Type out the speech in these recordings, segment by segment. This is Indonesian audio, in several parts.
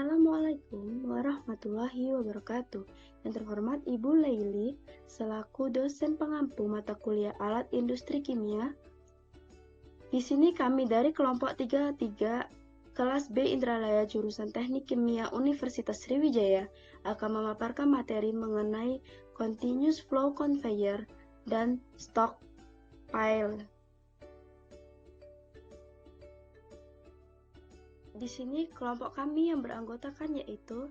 Assalamualaikum warahmatullahi wabarakatuh. Yang terhormat Ibu Laili, selaku dosen pengampu mata kuliah alat industri kimia. Di sini kami dari kelompok 33 kelas B Indralaya jurusan Teknik Kimia Universitas Sriwijaya akan memaparkan materi mengenai continuous flow conveyor dan stockpile. Di sini kelompok kami yang beranggotakan yaitu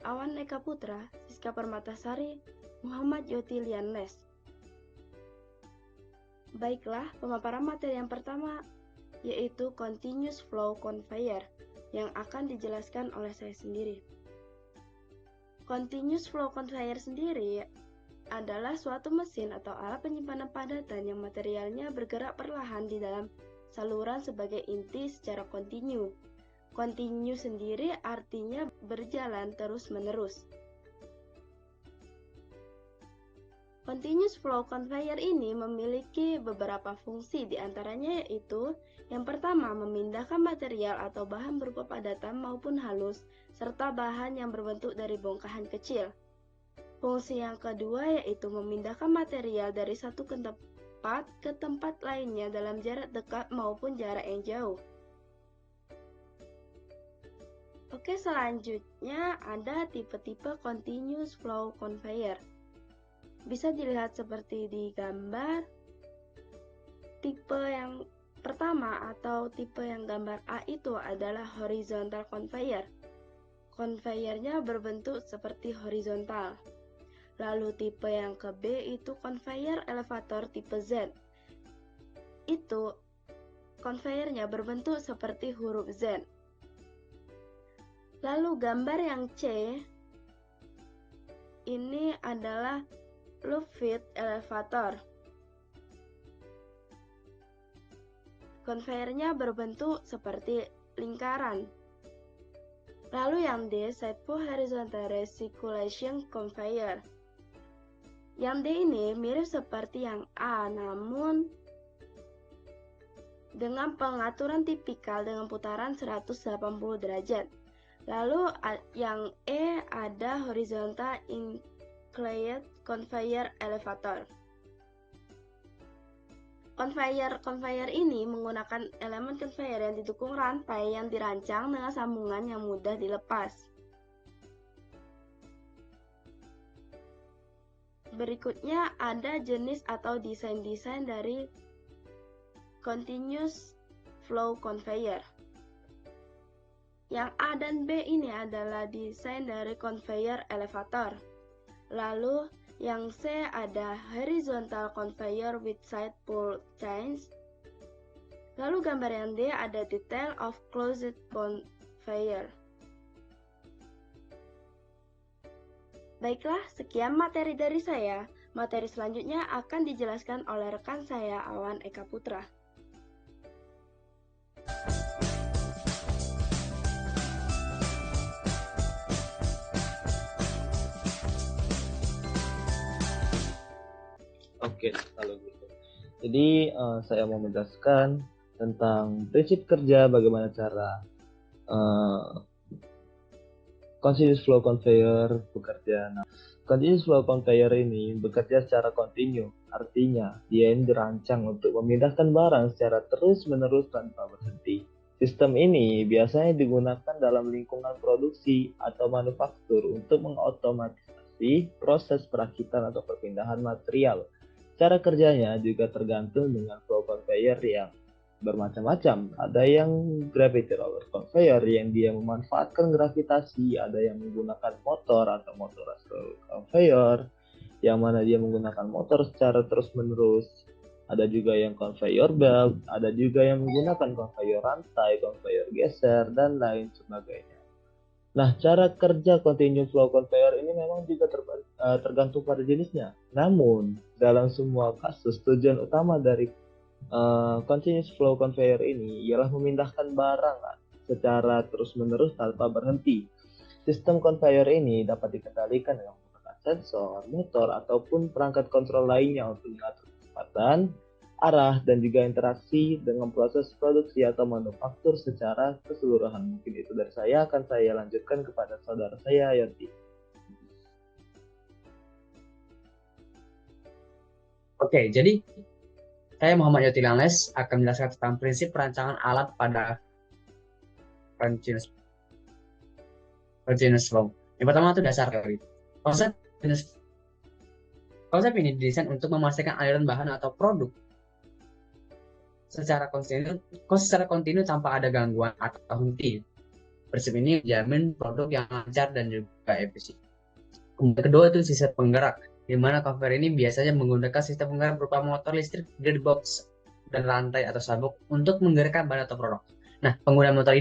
Awan Eka Putra, Siska Permatasari, Muhammad Yoti Lianles. Baiklah, pemaparan materi yang pertama yaitu continuous flow conveyor yang akan dijelaskan oleh saya sendiri. Continuous flow conveyor sendiri adalah suatu mesin atau alat penyimpanan padatan yang materialnya bergerak perlahan di dalam saluran sebagai inti secara kontinu. Kontinu sendiri artinya berjalan terus-menerus. Continuous flow conveyor ini memiliki beberapa fungsi, diantaranya yaitu yang pertama, memindahkan material atau bahan berupa padatan maupun halus, serta bahan yang berbentuk dari bongkahan kecil. Fungsi yang kedua yaitu memindahkan material dari satu tempat ke tempat lainnya dalam jarak dekat maupun jarak yang jauh. Oke, selanjutnya ada tipe-tipe continuous flow conveyor. Bisa dilihat seperti di gambar. Tipe yang pertama atau tipe yang gambar A itu adalah horizontal conveyor. Conveyornya berbentuk seperti horizontal. Lalu tipe yang ke B itu conveyor elevator tipe Z. Itu conveyornya berbentuk seperti huruf Z. Lalu gambar yang C ini adalah loop feed elevator. Conveyornya berbentuk seperti lingkaran. Lalu yang D, Side-Pull Horizontal Recirculation Conveyor. Yang D ini mirip seperti yang A, namun dengan pengaturan tipikal dengan putaran 180 derajat. Lalu yang E ada Horizontal Inclined Conveyor Elevator. Conveyor ini menggunakan elemen conveyor yang didukung rantai yang dirancang dengan sambungan yang mudah dilepas. Berikutnya ada jenis atau desain-desain dari continuous flow conveyor. Yang A dan B ini adalah desain dari conveyor elevator. Lalu yang C ada horizontal conveyor with side pull chains. Lalu gambar yang D ada detail of closed conveyor. Baiklah, sekian materi dari saya. Materi selanjutnya akan dijelaskan oleh rekan saya, Awan Eka Putra. Oke, kalau gitu. Jadi saya mau menjelaskan tentang prinsip kerja, bagaimana cara continuous flow conveyor bekerja. Nah, continuous flow conveyor ini bekerja secara kontinu, artinya dia ini dirancang untuk memindahkan barang secara terus-menerus tanpa berhenti. Sistem ini biasanya digunakan dalam lingkungan produksi atau manufaktur untuk mengotomatisasi proses perakitan atau perpindahan material. Cara kerjanya juga tergantung dengan flow conveyor yang bermacam-macam. Ada yang gravity roller conveyor yang dia memanfaatkan gravitasi, ada yang menggunakan motor atau motor roller conveyor yang mana dia menggunakan motor secara terus-menerus. Ada juga yang conveyor belt, ada juga yang menggunakan conveyor rantai, conveyor geser, dan lain sebagainya. Nah, cara kerja continuous flow conveyor ini memang juga tergantung pada jenisnya. Namun, dalam semua kasus, tujuan utama dari continuous flow conveyor ini ialah memindahkan barang secara terus-menerus tanpa berhenti. Sistem conveyor ini dapat dikendalikan dengan menggunakan sensor, motor, ataupun perangkat kontrol lainnya untuk mengatur kecepatan arah, dan juga interaksi dengan proses produksi atau manufaktur secara keseluruhan. Mungkin itu dari saya, akan saya lanjutkan kepada saudara saya, Yonti. Oke, jadi saya Muhammad Yoti Langles akan menjelaskan tentang prinsip perancangan alat pada continuous flow. Yang pertama itu dasar teori. Konsep ini didesain untuk memastikan aliran bahan atau produk secara kontinu tanpa ada gangguan atau henti. Prinsip ini menjamin produk yang lancar dan juga efisien. Kemudian kedua itu sistem penggerak, di mana conveyor ini biasanya menggunakan sistem penggerak berupa motor listrik, gearbox, dan rantai atau sabuk untuk menggerakkan bahan atau produk. Nah, penggunaan motor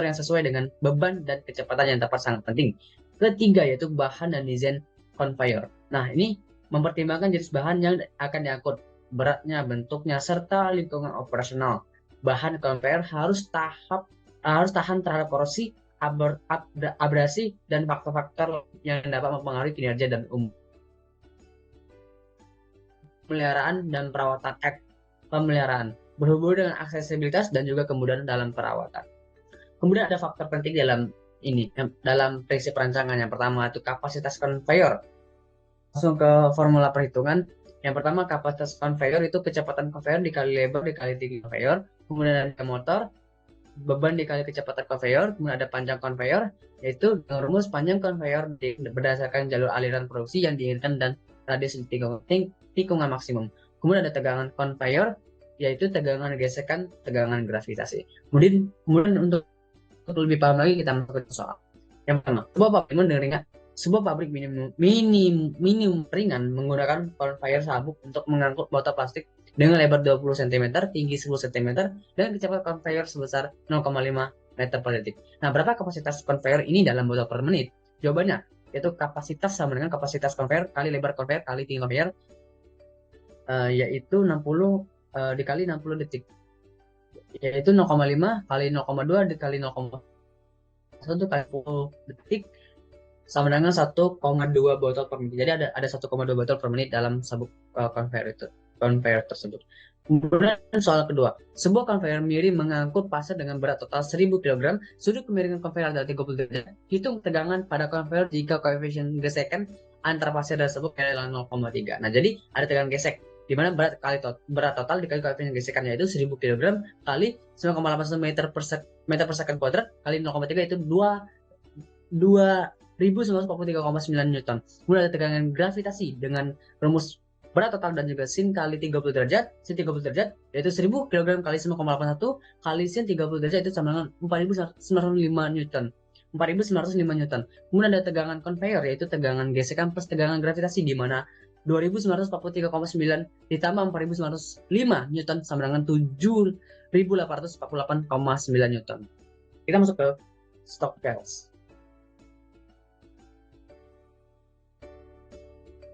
yang sesuai dengan beban dan kecepatan yang tepat sangat penting. Ketiga yaitu bahan dan desain conveyor. Nah, ini mempertimbangkan jenis bahan yang akan diangkut, beratnya, bentuknya, serta lingkungan operasional. Bahan conveyor harus tahan terhadap korosi, abrasi, dan faktor-faktor yang dapat mempengaruhi kinerja dan pemeliharaan dan perawatan. Pemeliharaan berhubungan dengan aksesibilitas dan juga kemudahan dalam perawatan. Kemudian ada faktor penting dalam prinsip perancangan. Yang pertama itu kapasitas conveyor. Langsung ke formula perhitungan. Yang pertama kapasitas conveyor itu kecepatan conveyor dikali lebar dikali tinggi conveyor. Kemudian ada motor, beban dikali kecepatan conveyor. Kemudian ada panjang conveyor, yaitu rumus panjang conveyor berdasarkan jalur aliran produksi yang diinginkan dan radius tikungan maksimum. Kemudian ada tegangan conveyor, yaitu tegangan gesekan, tegangan gravitasi. Kemudian untuk lebih paham lagi kita masuk ke soal. Yang pertama, sebuah pabrik minimum ringan menggunakan conveyor sabuk untuk mengangkut botol plastik dengan lebar 20 cm, tinggi 10 cm, dan kecepatan conveyor sebesar 0,5 meter per detik. Nah, berapa kapasitas conveyor ini dalam botol per menit? Jawabannya, yaitu kapasitas sama dengan kapasitas conveyor kali lebar conveyor kali tinggi conveyor, yaitu 60 dikali 60 detik. Yaitu 0,5 kali 0,2 dikali 0,1 kali 10 detik sama dengan 1,2 botol per menit. Jadi ada 1,2 botol per menit dalam sabuk conveyor tersebut. Kemudian soal kedua, sebuah conveyor miring mengangkut pasir dengan berat total 1000 kg, sudut kemiringan conveyor adalah 30 derajat. Hitung tegangan pada conveyor jika koefisien gesekan antara pasir dan sabuk adalah 0,3. Nah, jadi ada tegangan gesek, di mana berat total dikali koefisien gesekannya itu 1000 kg kali 9,81 meter per second kuadrat kali 0,3 itu 1943,9 Newton. Kemudian ada tegangan gravitasi dengan rumus berat total dan juga sin kali 30 derajat, sin 30 derajat yaitu 1000 kg kali 9,81 kali sin 30 derajat itu sama dengan 4905 Newton. 4905 Newton. Kemudian ada tegangan conveyor yaitu tegangan gesekan plus tegangan gravitasi di mana 2943,9 ditambah 4905 Newton sama dengan 7848,9 Newton. Kita masuk ke Stokes.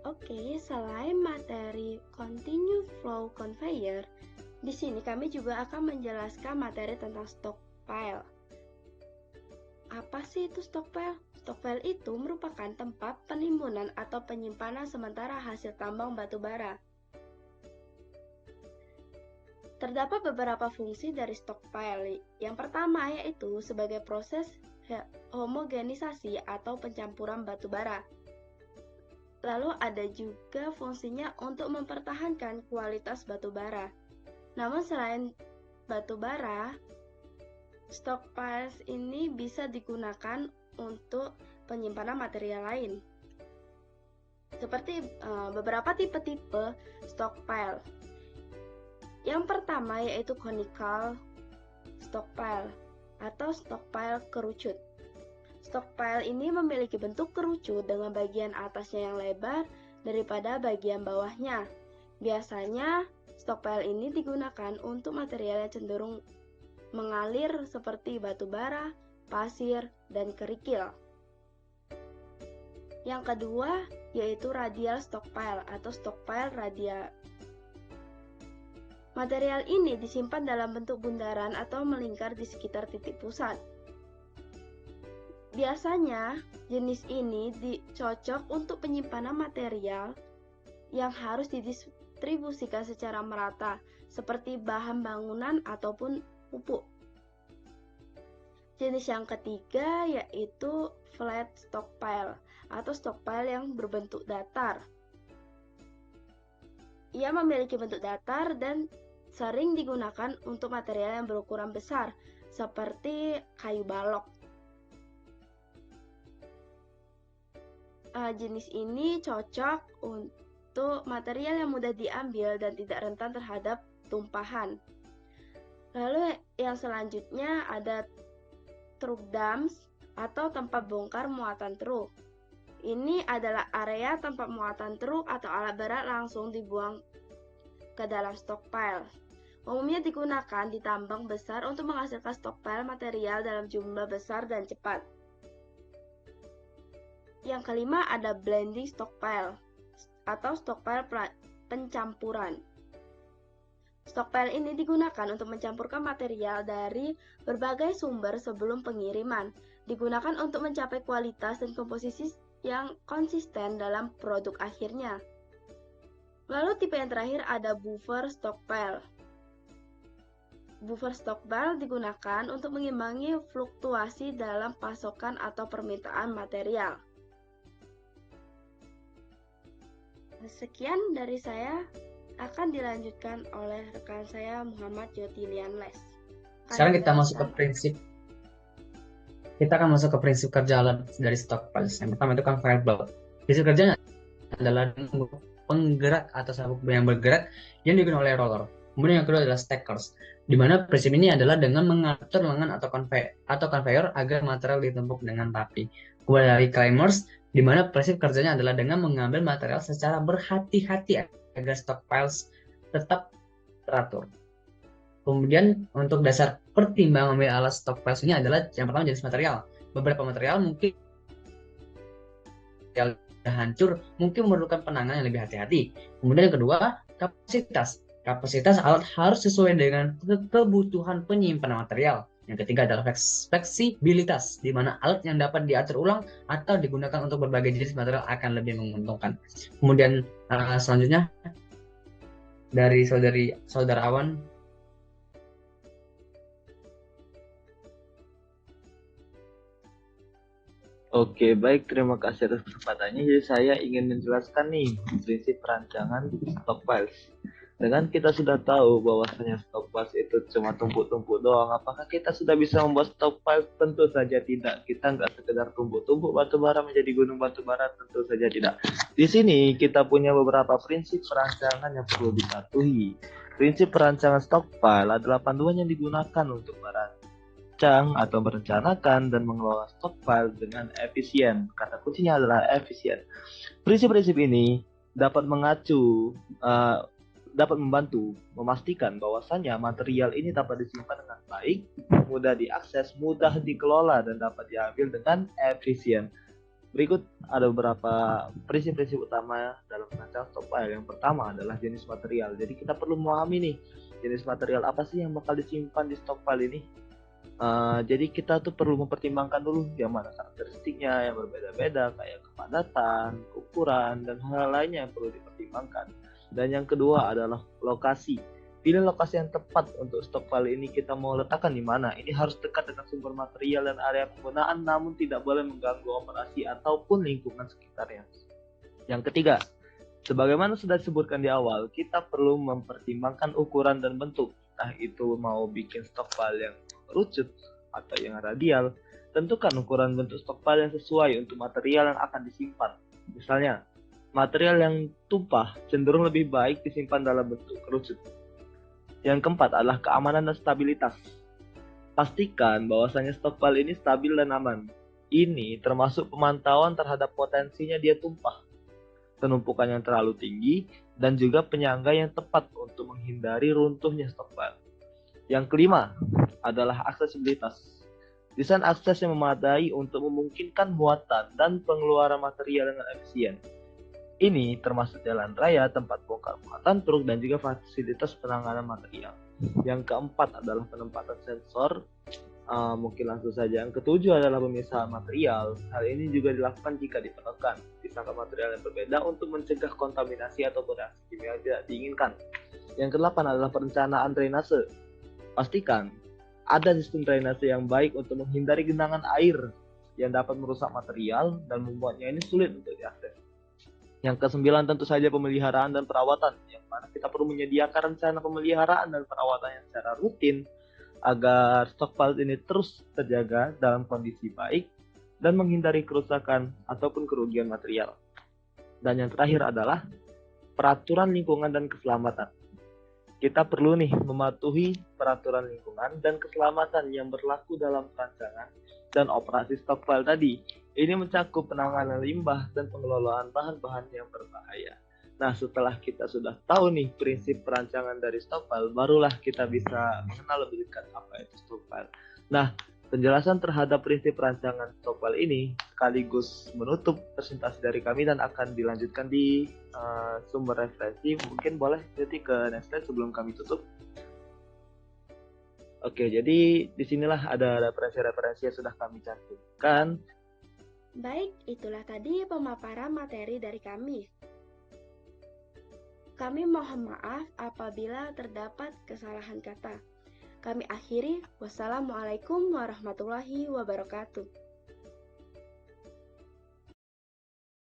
Oke, selain materi continue flow conveyor, di sini kami juga akan menjelaskan materi tentang stockpile. Apa sih itu stockpile? Stockpile itu merupakan tempat penimbunan atau penyimpanan sementara hasil tambang batu bara. Terdapat beberapa fungsi dari stockpile. Yang pertama yaitu sebagai proses homogenisasi atau pencampuran batu bara. Lalu ada juga fungsinya untuk mempertahankan kualitas batu bara. Namun selain batu bara, stockpiles ini bisa digunakan untuk penyimpanan material lain. Seperti beberapa tipe-tipe stockpile. Yang pertama yaitu conical stockpile atau stockpile kerucut. Stockpile ini memiliki bentuk kerucut dengan bagian atasnya yang lebar daripada bagian bawahnya. Biasanya, stockpile ini digunakan untuk material yang cenderung mengalir seperti batu bara, pasir, dan kerikil. Yang kedua, yaitu radial stockpile atau stockpile radial. Material ini disimpan dalam bentuk bundaran atau melingkar di sekitar titik pusat. Biasanya, jenis ini dicocok untuk penyimpanan material yang harus didistribusikan secara merata, seperti bahan bangunan ataupun pupuk. Jenis yang ketiga yaitu flat stockpile atau stockpile yang berbentuk datar. Ia memiliki bentuk datar dan sering digunakan untuk material yang berukuran besar, seperti kayu balok. Jenis ini cocok untuk material yang mudah diambil dan tidak rentan terhadap tumpahan. Lalu yang selanjutnya ada truk dumps atau tempat bongkar muatan truk. Ini adalah area tempat muatan truk atau alat berat langsung dibuang ke dalam stockpile. Umumnya digunakan di tambang besar untuk menghasilkan stockpile material dalam jumlah besar dan cepat. Yang kelima ada blending stockpile atau stockpile pencampuran. Stockpile ini digunakan untuk mencampurkan material dari berbagai sumber sebelum pengiriman. Digunakan untuk mencapai kualitas dan komposisi yang konsisten dalam produk akhirnya. Lalu tipe yang terakhir ada buffer stockpile. Buffer stockpile digunakan untuk mengimbangi fluktuasi dalam pasokan atau permintaan material. Sekian dari saya, akan dilanjutkan oleh rekan saya Muhammad Jotilian Les. Sekarang kita masuk ke prinsip. Kita akan masuk ke prinsip kerja alat dari stockpile. Yang pertama itu kan variable. Prinsip kerjanya adalah penggerak atau sabuk yang bergerak yang digunakan oleh roller. Kemudian yang kedua adalah stackers, di mana prinsip ini adalah dengan mengatur lengan atau conveyor agar material ditumpuk dengan rapi. Kemudian dari climbers, di mana prinsip kerjanya adalah dengan mengambil material secara berhati-hati agar stockpiles tetap teratur. Kemudian untuk dasar pertimbangan memilih alat stockpiles ini adalah yang pertama jenis material. Beberapa material mungkin yang hancur mungkin memerlukan penanganan yang lebih hati-hati. Kemudian yang kedua, kapasitas. Kapasitas alat harus sesuai dengan kebutuhan penyimpanan material. Yang ketiga adalah fleksibilitas, di mana alat yang dapat diatur ulang atau digunakan untuk berbagai jenis material akan lebih menguntungkan. Kemudian selanjutnya dari saudara Awan. Oke, baik. Terima kasih atas kesempatannya. Jadi saya ingin menjelaskan nih prinsip perancangan stockpiles. Dengan kita sudah tahu bahwasanya stockpiles itu cuma tumpuk-tumpuk doang, apakah kita sudah bisa membuat stockpiles? Tentu saja tidak. Kita nggak sekedar tumpuk-tumpuk batu bara menjadi gunung batu bara, tentu saja tidak. Di sini kita punya beberapa prinsip perancangan yang perlu dipatuhi. Prinsip perancangan stockpile adalah panduan yang digunakan untuk atau merencanakan dan mengelola stockpile dengan efisien. Kata kuncinya adalah efisien. Prinsip-prinsip ini dapat membantu memastikan bahwasannya material ini dapat disimpan dengan baik, mudah diakses, mudah dikelola, dan dapat diambil dengan efisien. Berikut ada beberapa prinsip-prinsip utama dalam perancangan stockpile. Yang pertama adalah jenis material. Jadi kita perlu memahami nih, jenis material apa sih yang bakal disimpan di stockpile ini. Jadi kita tuh perlu mempertimbangkan dulu yang mana karakteristiknya yang berbeda-beda, kayak kepadatan, ukuran, dan hal lainnya yang perlu dipertimbangkan. Dan yang kedua adalah lokasi. Pilih lokasi yang tepat untuk stockpile ini. Kita mau letakkan di mana. Ini harus dekat dengan sumber material dan area penggunaan, namun tidak boleh mengganggu operasi ataupun lingkungan sekitarnya. Yang ketiga, sebagaimana sudah disebutkan di awal, kita perlu mempertimbangkan ukuran dan bentuk. Nah, itu mau bikin stockpile yang rucut atau yang radial, tentukan ukuran bentuk stockpile yang sesuai untuk material yang akan disimpan. Misalnya, material yang tumpah cenderung lebih baik disimpan dalam bentuk kerucut. Yang keempat adalah keamanan dan stabilitas. Pastikan bahwasanya stockpile ini stabil dan aman. Ini termasuk pemantauan terhadap potensinya dia tumpah, penumpukan yang terlalu tinggi, dan juga penyangga yang tepat untuk menghindari runtuhnya stockpile. Yang kelima adalah aksesibilitas. Desain akses yang memadai untuk memungkinkan muatan dan pengeluaran material dengan efisien. Ini termasuk jalan raya, tempat bongkar muatan truk, dan juga fasilitas penanganan material. Yang keempat adalah penempatan sensor Mungkin langsung saja. Yang ketujuh adalah pemisahan material. Hal ini juga dilakukan jika diperlukan. Pisahkan material yang berbeda untuk mencegah kontaminasi atau reaksi kimia yang tidak diinginkan. Yang kedelapan adalah perencanaan drainase. Pastikan ada sistem drainase yang baik untuk menghindari genangan air yang dapat merusak material dan membuatnya ini sulit untuk diakses. Yang kesembilan tentu saja pemeliharaan dan perawatan, yang mana kita perlu menyediakan rencana pemeliharaan dan perawatan yang secara rutin agar stockpile ini terus terjaga dalam kondisi baik dan menghindari kerusakan ataupun kerugian material. Dan yang terakhir adalah peraturan lingkungan dan keselamatan. Kita perlu nih mematuhi peraturan lingkungan dan keselamatan yang berlaku dalam perancangan dan operasi stockpile tadi. Ini mencakup penanganan limbah dan pengelolaan bahan-bahan yang berbahaya. Nah, setelah kita sudah tahu nih prinsip perancangan dari stockpile, barulah kita bisa mengenal lebih dekat apa itu stockpile. Nah, penjelasan terhadap prinsip perancangan stockpile ini sekaligus menutup presentasi dari kami dan akan dilanjutkan di sumber referensi. Mungkin boleh jadi ke next slide sebelum kami tutup. Oke, jadi disinilah ada referensi-referensi yang sudah kami cantumkan. Baik, itulah tadi pemaparan materi dari kami. Kami mohon maaf apabila terdapat kesalahan kata. Kami akhiri, wassalamualaikum warahmatullahi wabarakatuh.